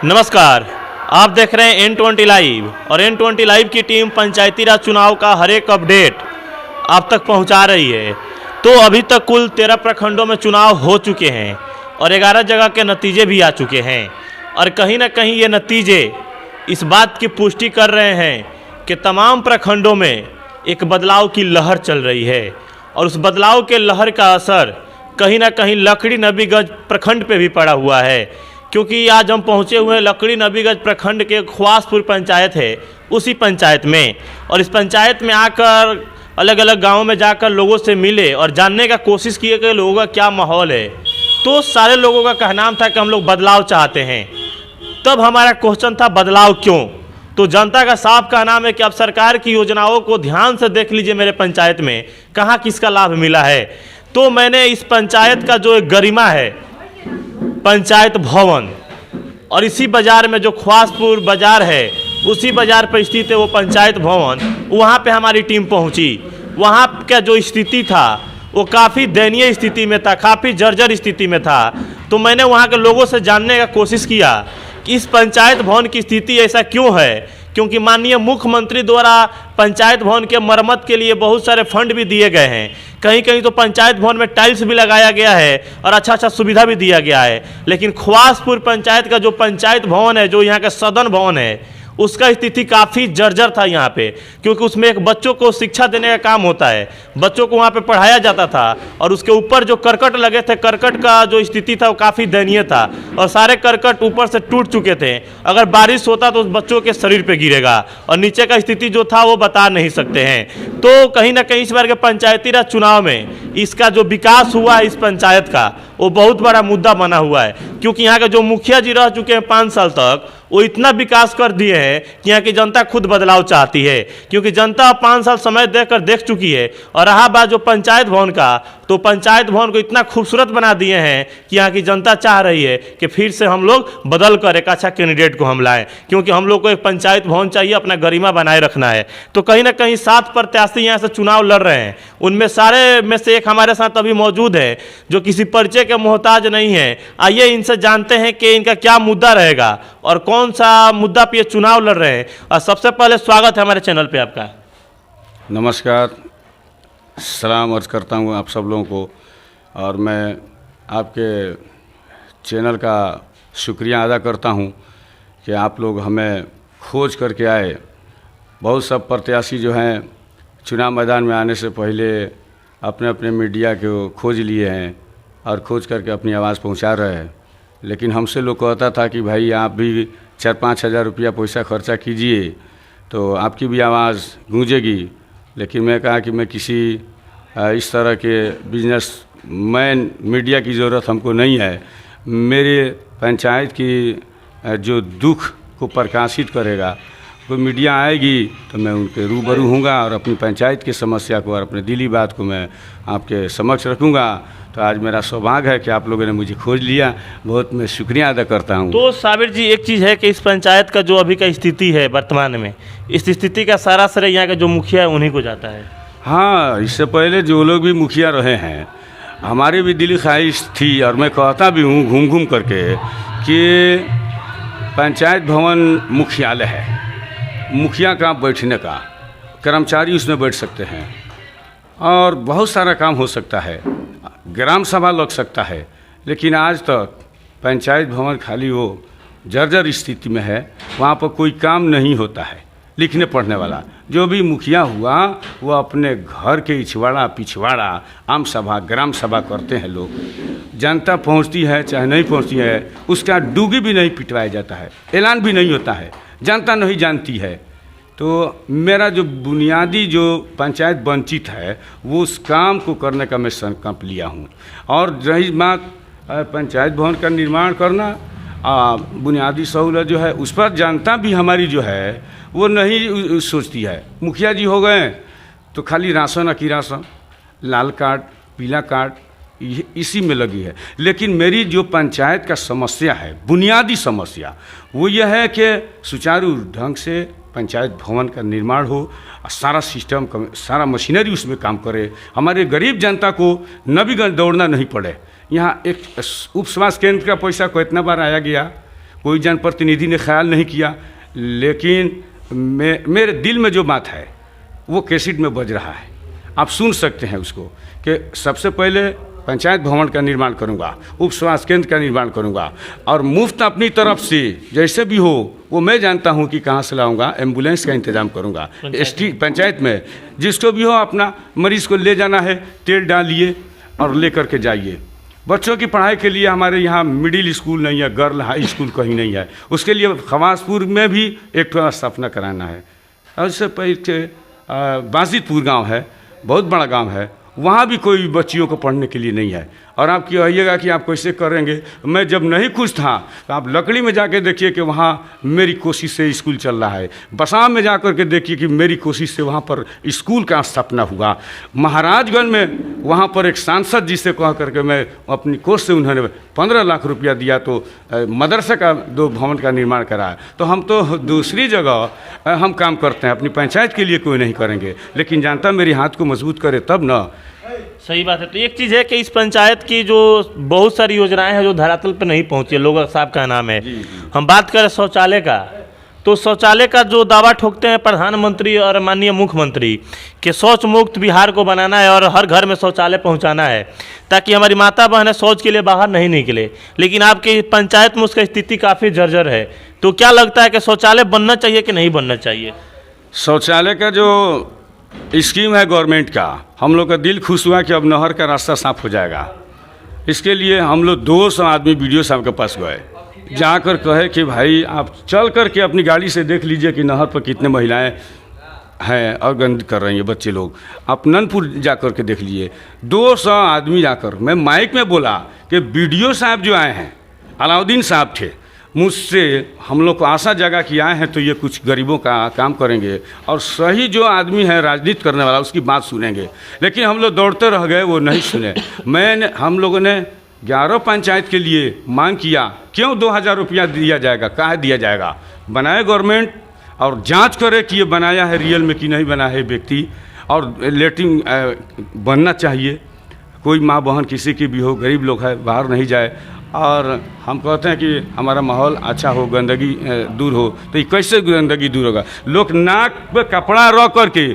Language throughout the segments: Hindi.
नमस्कार, आप देख रहे हैं N20 लाइव और N20 लाइव की टीम पंचायती राज चुनाव का हर एक अपडेट आप तक पहुंचा रही है। तो अभी तक कुल 13 प्रखंडों में चुनाव हो चुके हैं और 11 जगह के नतीजे भी आ चुके हैं और कहीं ना कहीं ये नतीजे इस बात की पुष्टि कर रहे हैं कि तमाम प्रखंडों में एक बदलाव की लहर चल रही है और उस बदलाव के लहर का असर कहीं ना कहीं लकड़ी नबीगंज प्रखंड पे भी पड़ा हुआ है। क्योंकि आज हम पहुंचे हुए हैं लकड़ी नबीगंज प्रखंड के ख्वासपुर पंचायत है, उसी पंचायत में, और इस पंचायत में आकर अलग अलग गांवों में जाकर लोगों से मिले और जानने का कोशिश किए कि लोगों का क्या माहौल है। तो सारे लोगों का कहना था कि हम लोग बदलाव चाहते हैं। तब हमारा क्वेश्चन था बदलाव क्यों? तो जनता का साफ कहना है कि अब सरकार की योजनाओं को ध्यान से देख लीजिए मेरे पंचायत में कहाँ किसका लाभ मिला है। तो मैंने इस पंचायत का जो एक गरिमा है पंचायत भवन, और इसी बाज़ार में जो ख्वासपुर बाज़ार है उसी बाज़ार पर स्थित है वो पंचायत भवन, वहाँ पे हमारी टीम पहुँची। वहाँ का जो स्थिति था वो काफ़ी दयनीय स्थिति में था, काफ़ी जर्जर स्थिति में था। तो मैंने वहाँ के लोगों से जानने का कोशिश किया कि इस पंचायत भवन की स्थिति ऐसा क्यों है, क्योंकि माननीय मुख्यमंत्री द्वारा पंचायत भवन के मरम्मत के लिए बहुत सारे फंड भी दिए गए हैं। कहीं कहीं तो पंचायत भवन में टाइल्स भी लगाया गया है और अच्छा सुविधा भी दिया गया है। लेकिन ख्वासपुर पंचायत का जो पंचायत भवन है, जो यहाँ का सदन भवन है, उसका स्थिति काफ़ी जर्जर था यहाँ पे, क्योंकि उसमें एक बच्चों को शिक्षा देने का काम होता है, बच्चों को वहाँ पे पढ़ाया जाता था और उसके ऊपर जो करकट लगे थे, करकट का जो स्थिति था वो काफ़ी दयनीय था और सारे करकट ऊपर से टूट चुके थे। अगर बारिश होता तो उस बच्चों के शरीर पे गिरेगा और नीचे का स्थिति जो था वो बता नहीं सकते हैं। तो कहीं ना कहीं इस बार के पंचायती राज चुनाव में इसका जो विकास हुआ है इस पंचायत का, वो बहुत बड़ा मुद्दा बना हुआ है। क्योंकि यहाँ के जो मुखिया जी रह चुके हैं 5 साल तक, वो इतना विकास कर दिए हैं कि यहाँ की जनता खुद बदलाव चाहती है। क्योंकि जनता 5 साल समय देकर देख चुकी है। और रहा बात जो पंचायत भवन का, तो पंचायत भवन को इतना खूबसूरत बना दिए हैं कि यहाँ की जनता चाह रही है कि फिर से हम लोग बदल कर एक अच्छा कैंडिडेट को हम लाएं, क्योंकि हम लोग को एक पंचायत भवन चाहिए, अपना गरिमा बनाए रखना है। तो कहीं ना कहीं 7 प्रत्याशी यहाँ से चुनाव लड़ रहे हैं। उनमें सारे में से एक हमारे साथ अभी मौजूद है जो किसी परिचय के मोहताज नहीं है। आइए इनसे जानते हैं कि इनका क्या मुद्दा रहेगा और कौन सा मुद्दा पे चुनाव लड़ रहे हैं। और सबसे पहले स्वागत है हमारे चैनल पे आपका। नमस्कार, सलाम अर्ज करता हूँ आप सब लोगों को, और मैं आपके चैनल का शुक्रिया अदा करता हूँ कि आप लोग हमें खोज करके आए। बहुत सब प्रत्याशी जो हैं चुनाव मैदान में आने से पहले अपने अपने मीडिया को खोज लिए हैं और खोज करके अपनी आवाज़ पहुँचा रहे हैं। लेकिन हमसे लोग कहता था कि भाई आप भी 4-5 हज़ार रुपया पैसा खर्चा कीजिए तो आपकी भी आवाज़ गूंजेगी। लेकिन मैं कहा कि मैं किसी इस तरह के बिजनेसमैन मीडिया की ज़रूरत हमको नहीं है। मेरे पंचायत की जो दुख को प्रकाशित करेगा कोई मीडिया आएगी तो मैं उनके रूबरू हूँगा और अपनी पंचायत की समस्या को और अपने दिली बात को मैं आपके समक्ष रखूँगा। तो आज मेरा सौभाग्य है कि आप लोगों ने मुझे खोज लिया, बहुत मैं शुक्रिया अदा करता हूँ। तो साबिर जी, एक चीज़ है कि इस पंचायत का जो अभी का स्थिति है वर्तमान में, इस स्थिति का सारा श्रेय यहाँ का जो मुखिया है उन्हीं को जाता है। हाँ, इससे पहले जो लोग भी मुखिया रहे हैं, हमारी भी दिली ख्वाहिश थी और मैं कहता भी हूँ घूम घूम करके कि पंचायत भवन मुख्यालय है, मुखिया का बैठने का, कर्मचारी उसमें बैठ सकते हैं और बहुत सारा काम हो सकता है, ग्राम सभा लग सकता है। लेकिन आज तक पंचायत भवन खाली वो जर्जर स्थिति में है, वहाँ पर कोई काम नहीं होता है। लिखने पढ़ने वाला जो भी मुखिया हुआ वो अपने घर के इछवाड़ा पिछवाड़ा आम सभा ग्राम सभा करते हैं लोग। जनता पहुँचती है चाहे नहीं पहुँचती है, उसका डूगी भी नहीं पिटवाया जाता है, ऐलान भी नहीं होता है, जनता नहीं जानती है। तो मेरा जो बुनियादी जो पंचायत वंचित है वो उस काम को करने का मैं संकल्प लिया हूँ। और रही बात पंचायत भवन का निर्माण करना, बुनियादी सहूलत जो है उस पर जनता भी हमारी जो है वो नहीं सोचती है। मुखिया जी हो गए तो खाली राशन अकी राशन, लाल कार्ड पीला कार्ड इसी में लगी है। लेकिन मेरी जो पंचायत का समस्या है, बुनियादी समस्या, वो यह है कि सुचारू ढंग से पंचायत भवन का निर्माण हो, सारा सिस्टम सारा मशीनरी उसमें काम करे, हमारे गरीब जनता को नबीगंज दौड़ना नहीं पड़े। यहाँ एक उप समाज केंद्र का पैसा को इतना बार आया गया, कोई जनप्रतिनिधि ने ख्याल नहीं किया, लेकिन मेरे दिल में जो बात है वो कैसेट में बज रहा है, आप सुन सकते हैं उसको, कि सबसे पहले पंचायत भवन का निर्माण करूंगा, उप स्वास्थ्य केंद्र का निर्माण करूंगा, और मुफ्त अपनी तरफ से जैसे भी हो वो मैं जानता हूं कि कहां से लाऊंगा, एम्बुलेंस का इंतजाम करूंगा पंचायत में, जिसको भी हो अपना मरीज़ को ले जाना है, तेल डालिए और ले करके जाइए। बच्चों की पढ़ाई के लिए हमारे यहाँ मिडिल स्कूल नहीं है, गर्ल हाई स्कूल कहीं नहीं है, उसके लिए खवासपुर में भी एक स्थापना कराना है। और इससे पहले बाजितपुर गांव है, बहुत बड़ा गांव है, वहाँ भी कोई बच्चियों को पढ़ने के लिए नहीं है। और आप कहिएगा कि आप कैसे करेंगे, मैं जब नहीं खुश था तो आप लकड़ी में जाके देखिए कि वहाँ मेरी कोशिश से स्कूल चल रहा है, बसाम में जाकर के देखिए कि मेरी कोशिश से वहाँ पर स्कूल का स्थापना हुआ, महाराजगंज में वहाँ पर एक सांसद जी से कह करके मैं अपनी कोष से उन्होंने 15 लाख रुपया दिया तो मदरसे का 2 भवन का निर्माण कराया। तो हम तो दूसरी जगह हम काम करते हैं, अपनी पंचायत के लिए कोई नहीं करेंगे, लेकिन जानता मेरी हाथ को मजबूत करे तब ना। सही बात है। तो एक चीज़ है कि इस पंचायत की जो बहुत सारी योजनाएं हैं जो धरातल पर नहीं पहुंची, लोग साहब का नाम है। हम बात करें शौचालय का, तो शौचालय का जो दावा ठोकते हैं प्रधानमंत्री और माननीय मुख्यमंत्री कि शौच मुक्त बिहार को बनाना है और हर घर में शौचालय पहुंचाना है ताकि हमारी माता बहनें शौच के लिए बाहर नहीं निकले, लेकिन आपकी पंचायत में उसकी स्थिति काफ़ी जर्जर है। तो क्या लगता है कि शौचालय बनना चाहिए कि नहीं बनना चाहिए? शौचालय का जो स्कीम है गवर्नमेंट का, हम लोग का दिल खुश हुआ कि अब नहर का रास्ता साफ हो जाएगा। इसके लिए हम लोग 200 आदमी BDO साहब के पास गए, जाकर कहे कि भाई आप चल कर के अपनी गाड़ी से देख लीजिए कि नहर पर कितने महिलाएं हैं और गंद कर रही हैं, बच्चे लोग। आप ननपुर जाकर के देख लीजिए। 200 आदमी जाकर मैं माइक में बोला कि BDO साहब जो आए हैं, अलाउद्दीन साहब थे, मुझसे हम लोग को आशा जगा कि आए हैं तो ये कुछ गरीबों का काम करेंगे और सही जो आदमी है राजनीति करने वाला उसकी बात सुनेंगे। लेकिन हम लोग दौड़ते रह गए, वो नहीं सुने। हम लोगों ने 11 पंचायत के लिए मांग किया, क्यों 2000 रुपया दिया जाएगा, कहाँ दिया जाएगा, बनाए गवर्नमेंट और जांच करे कि ये बनाया है रियल में कि नहीं बनाया है व्यक्ति, और लेटरिन बनना चाहिए। कोई माँ बहन किसी की भी हो, गरीब लोग है, बाहर नहीं जाए। और हम कहते हैं कि हमारा माहौल अच्छा हो, गंदगी दूर हो, तो ये कैसे गंदगी दूर होगा? लोग नाक पे कपड़ा रख करके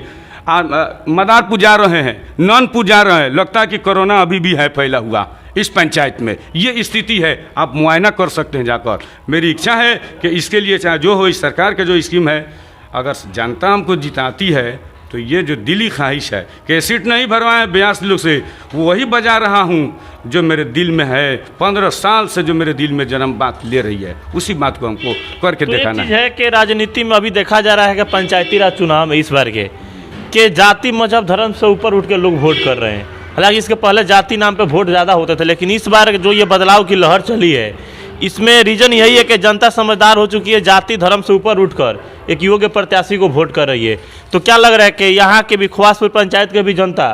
मदार पुजा रहे हैं, नन पुजा रहे हैं, लगता है कि कोरोना अभी भी है फैला हुआ इस पंचायत में। ये स्थिति है, आप मुआयना कर सकते हैं जाकर। मेरी इच्छा है कि इसके लिए चाहे जो हो, इस सरकार का जो स्कीम है, अगर जनता हमको जिताती है तो ये जो दिली ख्वाहिश है, कैसेट नहीं भरवाएं 82 लोग से, वही बजा रहा हूँ जो मेरे दिल में है। 15 साल से जो मेरे दिल में जन्म बात ले रही है, उसी बात को हमको करके दिखाना है कि राजनीति में अभी देखा जा रहा है कि पंचायती राज चुनाव में इस बार के जाति मजहब धर्म से ऊपर उठ के लोग वोट कर रहे हैं। हालांकि इसके पहले जाति नाम पे वोट ज़्यादा होते थे, लेकिन इस बार जो ये बदलाव की लहर चली है, इसमें रीजन यही है कि जनता समझदार हो चुकी है, जाति धर्म से ऊपर उठकर एक योग्य प्रत्याशी को वोट कर रही है। तो क्या लग रहा है कि यहाँ के भी खवासपुर पंचायत के भी जनता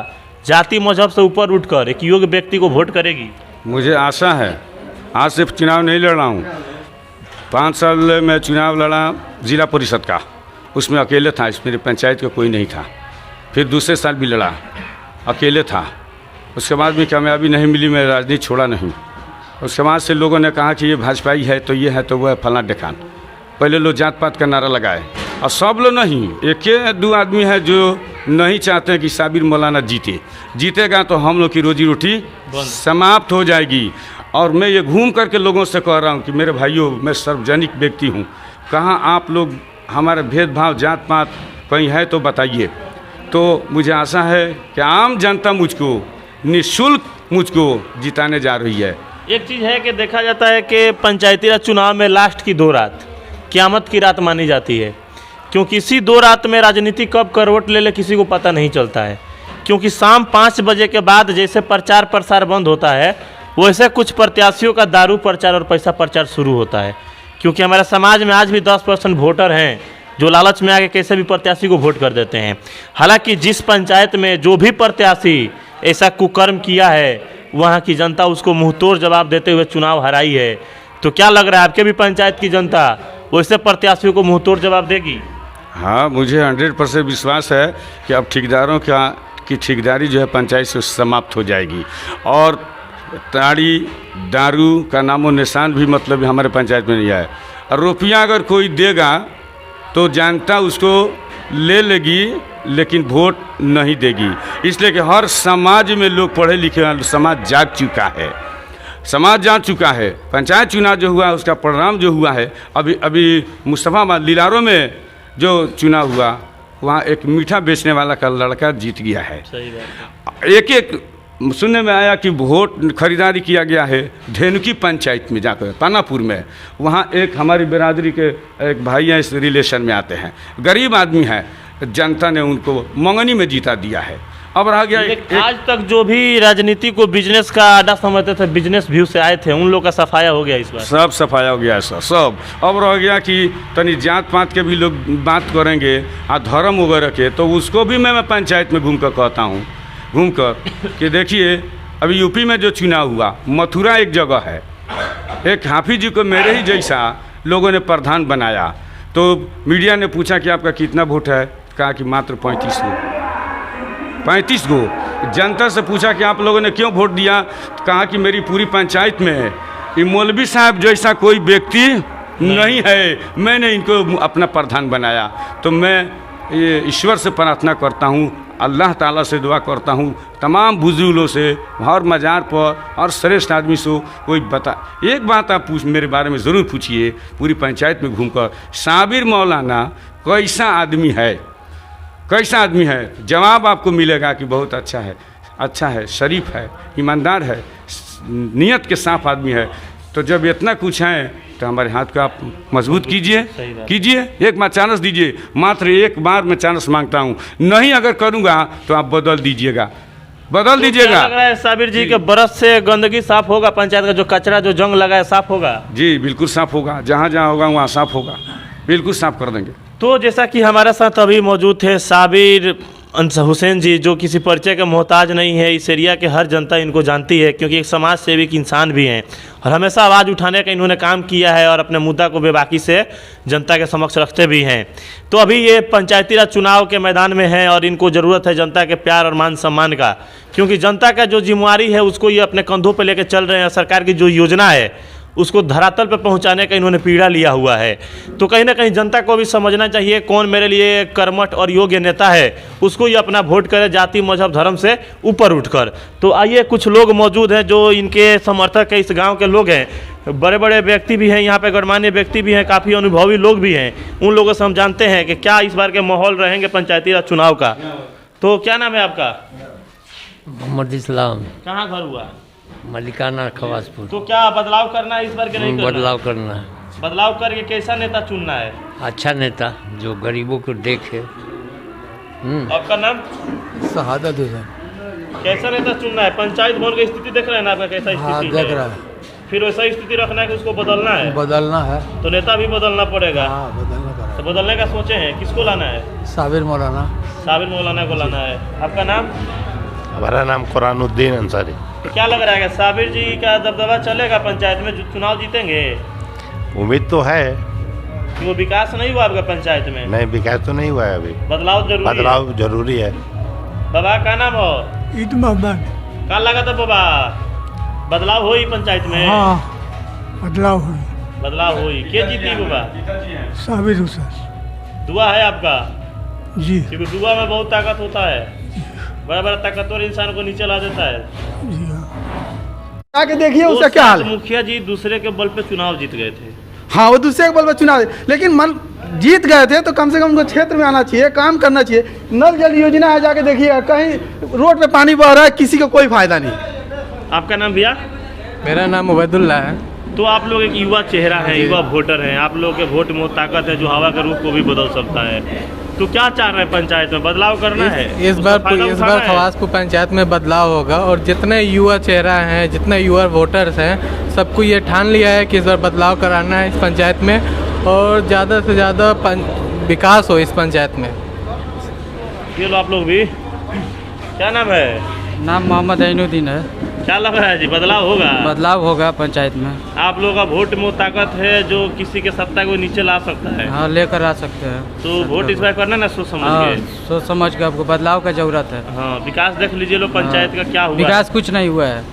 जाति मजहब से ऊपर उठकर एक योग्य व्यक्ति को वोट करेगी? मुझे आशा है। आज से चुनाव नहीं लड़ रहा हूँ, 5 साल में चुनाव लड़ा जिला परिषद का, उसमें अकेले था, इस मेरी पंचायत का कोई नहीं था। फिर दूसरे साल भी लड़ा, अकेले था। उसके बाद भी कामयाबी नहीं मिली, मैं राजनीति छोड़ा नहीं। उसके बाद से लोगों ने कहा कि ये भाजपाई है तो ये है तो वो है, फलां ढेकान। पहले लोग जात पात का नारा लगाए, और सब लोग नहीं, 1-2 आदमी है जो नहीं चाहते हैं कि साबिर मौलाना जीतेगा तो हम लोग की रोजी रोटी समाप्त हो जाएगी। और मैं ये घूम करके लोगों से कह रहा हूँ कि मेरे भाइयों, मैं सार्वजनिक व्यक्ति हूँ, कहाँ आप लोग हमारे भेदभाव जात पात कहीं है तो बताइए। तो मुझे आशा है कि आम जनता मुझको निःशुल्क मुझको जिताने जा रही है। एक चीज़ है कि देखा जाता है कि पंचायती राज चुनाव में लास्ट की 2 रात क़यामत की रात मानी जाती है, क्योंकि इसी 2 रात में राजनीति कब करवट ले ले किसी को पता नहीं चलता है। क्योंकि शाम 5 बजे के बाद जैसे प्रचार प्रसार बंद होता है, वैसे कुछ प्रत्याशियों का दारू प्रचार और पैसा प्रचार शुरू होता है। क्योंकि हमारे समाज में आज भी 10% वोटर हैं जो लालच में आके कैसे भी प्रत्याशी को वोट कर देते हैं। हालांकि जिस पंचायत में जो भी प्रत्याशी ऐसा कुकर्म किया है, वहाँ की जनता उसको मुंहतोड़ जवाब देते हुए चुनाव हराई है। तो क्या लग रहा है आपके भी पंचायत की जनता वैसे प्रत्याशियों को मुंहतोड़ जवाब देगी? हाँ, मुझे 100% विश्वास है कि अब ठेकेदारों की ठेकेदारी जो है पंचायत से समाप्त हो जाएगी। और ताड़ी दारू का नामो निशान भी मतलब हमारे पंचायत में नहीं आया। और रुपया अगर कोई देगा तो जनता उसको ले लेगी लेकिन वोट नहीं देगी। इसलिए कि हर समाज में लोग पढ़े लिखे हैं, समाज जाग चुका है, समाज जान चुका है। पंचायत चुनाव जो हुआ उसका परिणाम जो हुआ है, अभी मुस्तफ़ाबाद लीलारों में जो चुनाव हुआ वहाँ एक मीठा बेचने वाला का लड़का जीत गया है। सही बात है। एक सुनने में आया कि वोट खरीदारी किया गया है धेनुकी पंचायत में जाकर तानापुर में। वहाँ एक हमारी बिरादरी के एक भाई हैं, इस रिलेशन में आते हैं, गरीब आदमी है, जनता ने उनको मंगनी में जीता दिया है। अब रह गया आज तक जो भी राजनीति को बिजनेस का अड्डा समझते थे, बिजनेस व्यू से आए थे, उन लोग का सफाया हो गया इस बार। सब सफाया हो गया है सर, सब। अब रह गया कि तनी जात पात के भी लोग बात करेंगे और धर्म वगैरह के, तो उसको भी मैं पंचायत में घूम कर कहता हूँ, घूम कर कि देखिए अभी यूपी में जो चुनाव हुआ, मथुरा एक जगह है, एक हाफिज जी को मेरे ही जैसा लोगों ने प्रधान बनाया। तो मीडिया ने पूछा कि आपका कितना वोट है, कहा कि मात्र 35 गो। जनता से पूछा कि आप लोगों ने क्यों वोट दिया, कहा कि मेरी पूरी पंचायत में ये मौलवी साहब जैसा कोई व्यक्ति नहीं है, मैंने इनको अपना प्रधान बनाया। तो मैं ये ईश्वर से प्रार्थना करता हूँ, अल्लाह ताला से दुआ करता हूँ, तमाम बुजुर्गों से, हर मज़ार पर और श्रेष्ठ आदमी से कोई बता। एक बात आप मेरे बारे में ज़रूर पूछिए, पूरी पंचायत में घूमकर, साबिर मौलाना कैसा आदमी है, कैसा आदमी है? जवाब आपको मिलेगा कि बहुत अच्छा है, शरीफ है, ईमानदार है, नियत के साफ आदमी है। तो जब इतना कुछ है तो हमारे हाथ को आप मजबूत कीजिए, एक बार चांस दीजिए, मात्र एक बार मैं चांस मांगता हूँ। नहीं अगर करूँगा तो आप बदल दीजिएगा। लग रहा है साबिर जी के बरस से गंदगी साफ होगा, पंचायत का जो कचरा जो जंग लगा है साफ होगा? जी बिल्कुल साफ होगा, जहाँ जहाँ होगा वहाँ साफ होगा, बिल्कुल साफ कर देंगे। तो जैसा कि हमारे साथ अभी मौजूद थे साबिर हुसैन जी, जो किसी परिचय के मोहताज नहीं है, इस एरिया के हर जनता इनको जानती है क्योंकि एक समाज सेविक इंसान भी हैं और हमेशा आवाज़ उठाने का इन्होंने काम किया है और अपने मुद्दा को बेबाकी से जनता के समक्ष रखते भी हैं। तो अभी ये पंचायती राज चुनाव के मैदान में हैं और इनको ज़रूरत है जनता के प्यार और मान सम्मान का, क्योंकि जनता का जो जिम्मेवारी है उसको ये अपने कंधों पर लेकर चल रहे हैं। सरकार की जो योजना है उसको धरातल पर पहुंचाने का इन्होंने पीड़ा लिया हुआ है। तो कहीं ना कहीं जनता को भी समझना चाहिए कौन मेरे लिए कर्मठ और योग्य नेता है, उसको ये अपना वोट करे जाति मजहब धर्म से ऊपर उठकर। तो आइए, कुछ लोग मौजूद हैं जो इनके समर्थक है, इस गांव के लोग हैं, बड़े बड़े व्यक्ति भी हैं, यहाँ पे गणमान्य व्यक्ति भी हैं, काफ़ी अनुभवी लोग भी हैं। उन लोगों से हम जानते हैं कि क्या इस बार के माहौल रहेंगे पंचायती राज चुनाव का। तो क्या नाम है आपका? मोहम्मद इस्लाम। कहाँ घर हुआ? मलिकाना खवासपुर। तो क्या बदलाव करना है इस बार के नहीं करना? बदलाव करना है। बदलाव करके कैसा नेता चुनना है? अच्छा नेता जो गरीबों को देखे। आपका नाम? शहादत हुसैन। कैसा नेता चुनना है? पंचायत भवन की स्थिति देख रहे हैं ना आपका, कैसा स्थिति देख रहा है। फिर वैसा स्थिति रखना है कि उसको बदलना है? बदलना है तो नेता भी बदलना पड़ेगा। बदलना तो बदलने का सोचे हैं, किसको लाना है? साबिर मौलाना। साबिर मौलाना को लाना है। आपका नाम? हमारा नाम कुरानुद्दीन अंसारी। क्या लग रहा है कि साबिर जी का दबदबा चलेगा पंचायत में, जो चुनाव जीतेंगे? उम्मीद तो है। कि वो विकास नहीं हुआ आपका पंचायत में? नहीं, विकास तो नहीं हुआ है अभी। बदलाव जरूरी है। बाबा का नाम हो? ईद मोहम्मद। क्या लगा था बाबा, बदलाव हुई पंचायत में? हाँ, बदलाव हुई। के जीती बाबा? साबिर हुसैन। दुआ है आपका? जी। क्योंकि दुआ में बहुत ताकत होता है, बड़ा बड़ा ताकतवर इंसान को नीचे ला देता है। आके देखिए उसका क्या हाल है। मुखिया जी दूसरे के बल पे चुनाव जीत गए थे। हाँ, वो दूसरे के बल पे चुनाव, लेकिन मन जीत गए थे तो कम से कम उनको क्षेत्र में आना चाहिए, काम करना चाहिए। नल जल योजना है, जाके देखिए, कहीं रोड पे पानी बह रहा है, किसी को कोई फायदा नहीं। आपका नाम भैया? मेरा नाम उबैदुल्ला है। तो आप लोग एक युवा चेहरा है, युवा वोटर हैं, आप लोग के वोट में ताकत है जो हवा के रुख को भी बदल सकता है। तो क्या चाह रहे हैं पंचायत में, बदलाव करना है? इस बार खवासपुर पंचायत में बदलाव होगा और जितने युवा चेहरा हैं, जितने युवा वोटर्स हैं, सबको ये ठान लिया है कि इस बार बदलाव कराना है इस पंचायत में और ज़्यादा से ज़्यादा विकास हो इस पंचायत में। ये लो आप लोग भी। क्या नाम है? नाम मोहम्मद ऐनुद्दीन है। क्या लग रहा है जी, बदलाव होगा? बदलाव होगा पंचायत में। आप लोगों का वोट में ताकत है जो किसी के सत्ता को नीचे ला सकता है। हाँ, लेकर आ सकते हैं। तो वोट इस बार करना ना सोच समझ के। सोच समझ के आपको बदलाव का जरूरत है। हाँ, विकास देख लीजिए लो पंचायत का क्या हुआ। विकास कुछ नहीं हुआ है।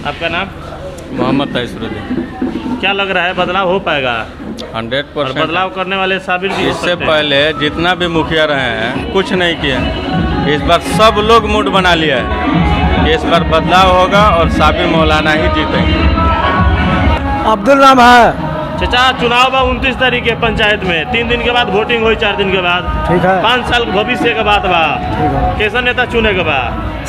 आपका नाम? मोहम्मद तैसरुद्दीन। क्या लग रहा है बदलाव हो पाएगा? 100%। और बदलाव करने वाले साबिर भी हो इससे सकते हैं। पहले जितना भी मुखिया रहे हैं कुछ नहीं किए। इस बार सब लोग मूड बना लिया है कि इस बार बदलाव होगा और साबिर मौलाना ही जीतेंगे। अब्दुल नाम है। चाचा चुनाव बा 29 तारीख के पंचायत में, 3 दिन के बाद वोटिंग हुई, 4 दिन के बाद। ठीक है। 5 साल भविष्य के बाद बा। कैसा नेता चुने के बा?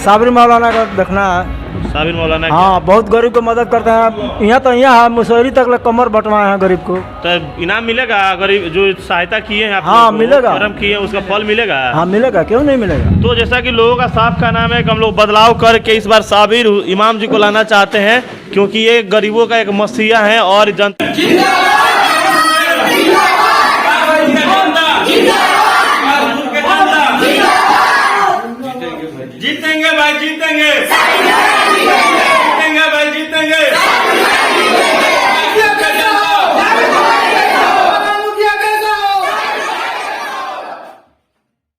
साबिर मौलाना का देखना है। साबिर मौलाना के। हाँ, बहुत गरीब को मदद करते हैं। यहाँ तो यहाँ है मुसहरी तक कमर बंटवाए हैं गरीब को। तो इनाम मिलेगा? गरीब जो सहायता किए हैं आप हाँ, लोगों को, मिलेगा। कर्म किए हैं, उसका फल मिलेगा? हाँ मिलेगा, क्यों नहीं मिलेगा। तो जैसा कि लोगों का साफ का नाम है कि हम लोग बदलाव करके इस बार साबिर इमाम जी को लाना चाहते हैं, क्योंकि ये गरीबों का एक मसीहा है और जनता